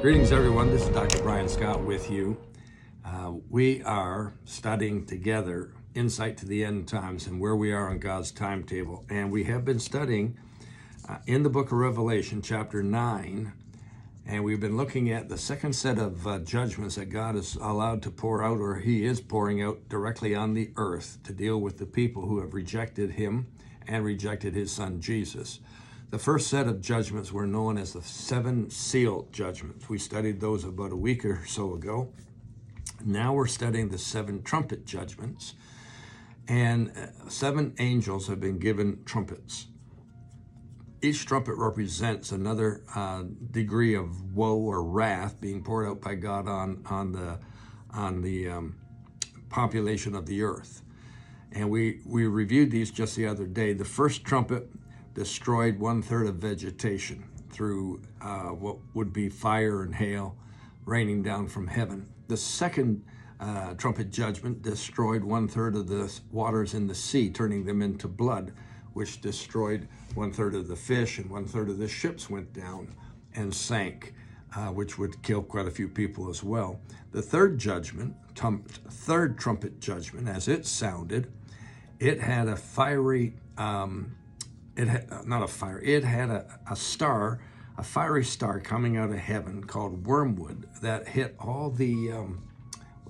Greetings, everyone. This is Dr. Brian Scott with you. We are studying together Insight to the End Times and where we are on God's timetable. And we have been studying in the book of Revelation, chapter 9. And we've been looking at the second set of judgments that God is allowed to pour out, or He is pouring out directly on the earth to deal with the people who have rejected Him and rejected His Son, Jesus. The first set of judgments were known as the seven seal judgments. We studied those about a week or so ago. Now we're studying the seven trumpet judgments. And seven angels have been given trumpets. Each trumpet represents another degree of woe or wrath being poured out by God on the population of the earth. And we reviewed these just the other day. The first trumpet destroyed 1/3 of vegetation through what would be fire and hail raining down from heaven. The second trumpet judgment destroyed 1/3 of the waters in the sea, turning them into blood, which destroyed 1/3 of the fish, and 1/3 of the ships went down and sank, which would kill quite a few people as well. The third judgment, third trumpet judgment, as it sounded, it had a fiery it had a star, a fiery star coming out of heaven called wormwood that hit all the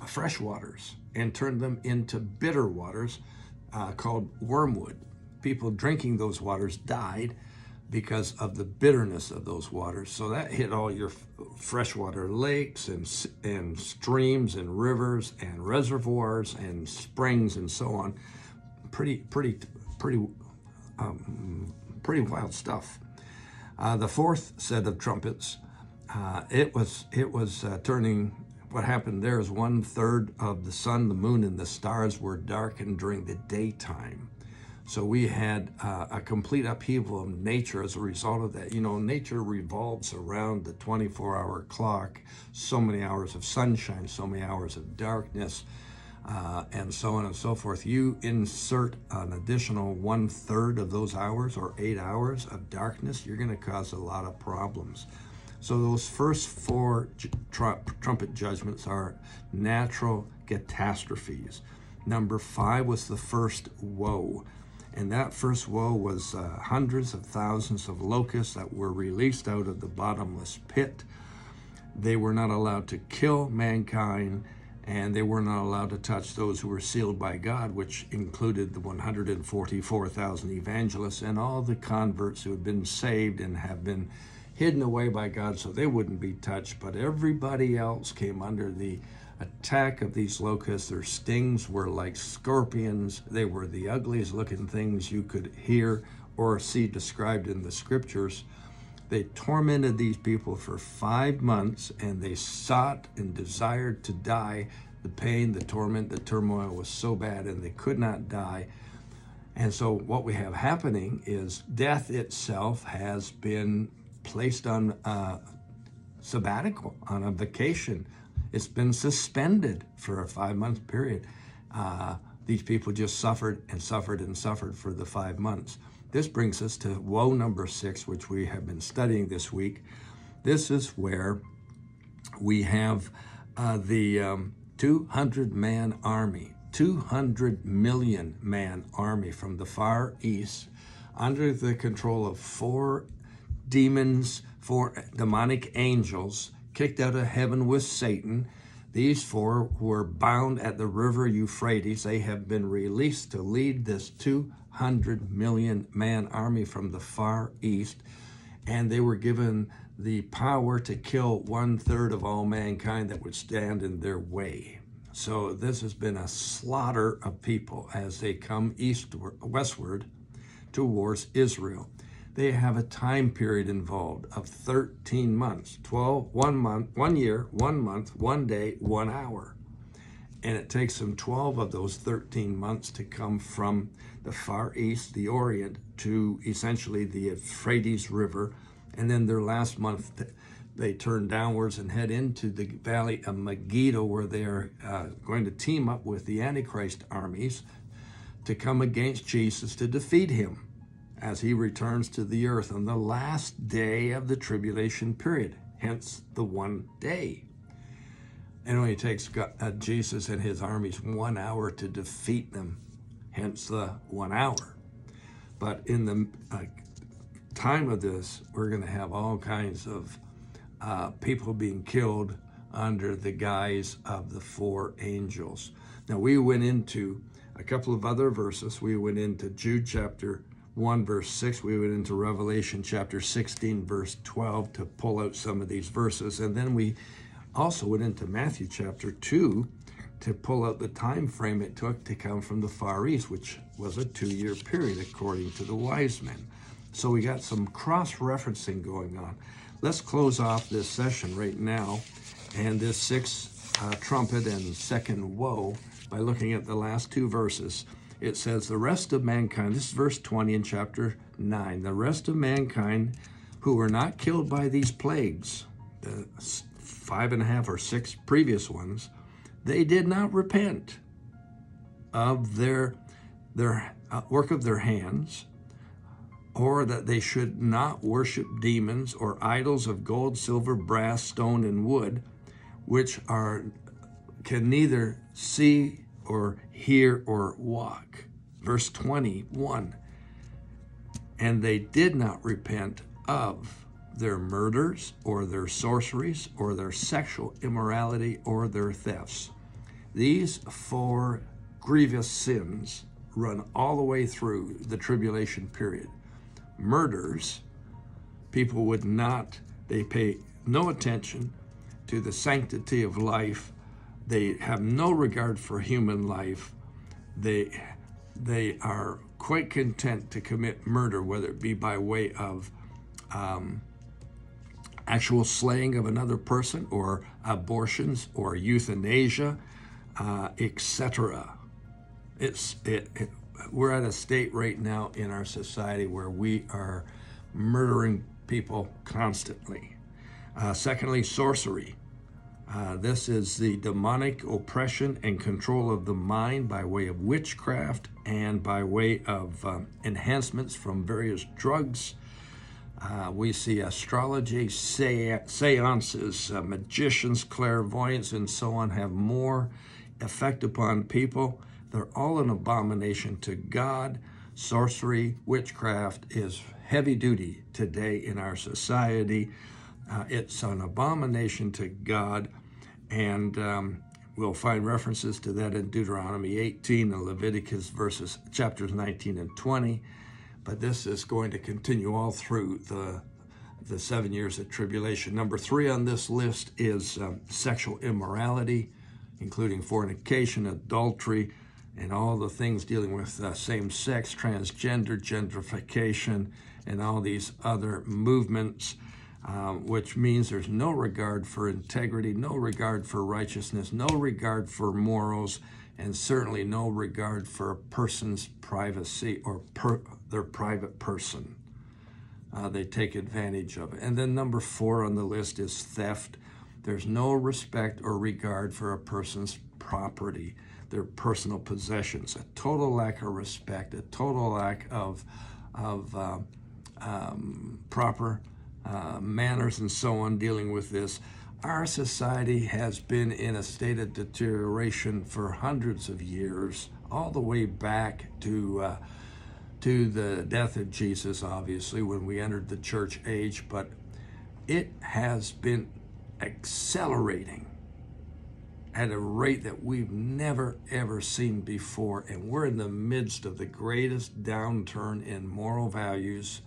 fresh waters and turned them into bitter waters called wormwood. People drinking those waters died because of the bitterness of those waters. So that hit all your freshwater lakes and streams and rivers and reservoirs and springs and so on. Pretty wild stuff. The fourth set of trumpets, it was turning. What happened there is 1/3 of the sun, the moon, and the stars were darkened during the daytime. So we had a complete upheaval of nature as a result of that. You know, nature revolves around the 24-hour clock. So many hours of sunshine, so many hours of darkness. And so on and so forth. You insert an additional 1/3 of those hours or 8 hours of darkness, you're going to cause a lot of problems. So those first four trumpet judgments are natural catastrophes. Number 5 was the first woe. And that first woe was hundreds of thousands of locusts that were released out of the bottomless pit. They were not allowed to kill mankind, and they were not allowed to touch those who were sealed by God, which included the 144,000 evangelists and all the converts who had been saved and have been hidden away by God so they wouldn't be touched. But everybody else came under the attack of these locusts. Their stings were like scorpions. They were the ugliest looking things you could hear or see described in the scriptures. They tormented these people for 5 months, and they sought and desired to die. The pain, the torment, the turmoil was so bad, and they could not die. And so what we have happening is death itself has been placed on sabbatical, on a vacation. It's been suspended for a 5-month period. These people just suffered and suffered and suffered for the 5 months. This brings us to woe number 6, which we have been studying this week. This is where we have the 200-man army, 200 million man army from the Far East under the control of 4 demons, 4 demonic angels kicked out of heaven with Satan. These 4 were bound at the river Euphrates. They have been released to lead this 200 million man army from the Far East, and they were given the power to kill 1/3 of all mankind that would stand in their way. So this has been a slaughter of people as they come westward towards Israel. They have a time period involved of 13 months, 1 year, 1 month, 1 day, 1 hour. And it takes them 12 of those 13 months to come from the Far East, the Orient, to essentially the Euphrates River. And then their last month, they turn downwards and head into the valley of Megiddo, where they are going to team up with the Antichrist armies to come against Jesus to defeat him as he returns to the earth on the last day of the tribulation period. hence the one day. It only takes Jesus and his armies 1 hour to defeat them, hence the 1 hour. But in the time of this, we're going to have all kinds of people being killed under the guise of the 4 angels. Now, we went into a couple of other verses. We went into Jude chapter 1, verse 6. We went into Revelation chapter 16, verse 12 to pull out some of these verses. And then we also went into Matthew chapter 2 to pull out the time frame it took to come from the Far East, which was a 2-year period according to the wise men. So we got some cross-referencing going on. Let's close off this session right now and this 6th trumpet and 2nd woe by looking at the last 2 verses. It says, the rest of mankind, this is verse 20 in chapter 9, the rest of mankind who were not killed by these plagues, the 5.5 or 6 previous ones, they did not repent of their work of their hands, or that they should not worship demons or idols of gold, silver, brass, stone, and wood, which can neither see or hear or walk. Verse 21, and they did not repent of their murders or their sorceries or their sexual immorality or their thefts. These 4 grievous sins run all the way through the tribulation period. Murders, people they pay no attention to the sanctity of life. They have no regard for human life. They are quite content to commit murder, whether it be by way of actual slaying of another person or abortions or euthanasia, etc. We're at a state right now in our society where we are murdering people constantly. Secondly, sorcery. This is the demonic oppression and control of the mind by way of witchcraft and by way of enhancements from various drugs. We see astrology, seances, magicians, clairvoyants, and so on have more effect upon people. They're all an abomination to God. Sorcery, witchcraft is heavy duty today in our society. It's an abomination to God, and we'll find references to that in Deuteronomy 18 and Leviticus chapters 19 and 20. But this is going to continue all through the 7 years of tribulation. Number 3 on this list is sexual immorality, including fornication, adultery, and all the things dealing with same-sex, transgender, gentrification, and all these other movements, which means there's no regard for integrity, no regard for righteousness, no regard for morals, and certainly no regard for a person's privacy or their private person. They take advantage of it. And then number 4 on the list is theft. There's no respect or regard for a person's property, their personal possessions, a total lack of respect, a total lack of proper manners and so on dealing with this. Our society has been in a state of deterioration for hundreds of years, all the way back to the death of Jesus, obviously, when we entered the church age, but it has been accelerating at a rate that we've never, ever seen before, and we're in the midst of the greatest downturn in moral values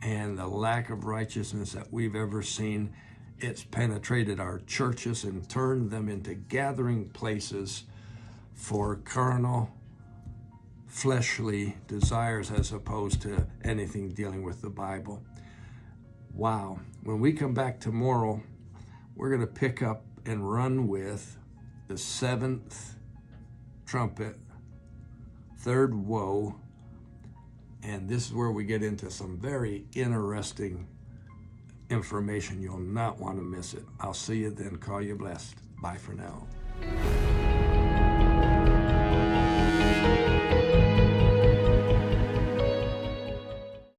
and the lack of righteousness that we've ever seen. It's penetrated our churches and turned them into gathering places for carnal, fleshly desires as opposed to anything dealing with the Bible. Wow. When we come back tomorrow, we're going to pick up and run with the 7th trumpet, 3rd woe, and this is where we get into some very interesting information. You'll not want to miss it. I'll see you then. Call you blessed. Bye for now.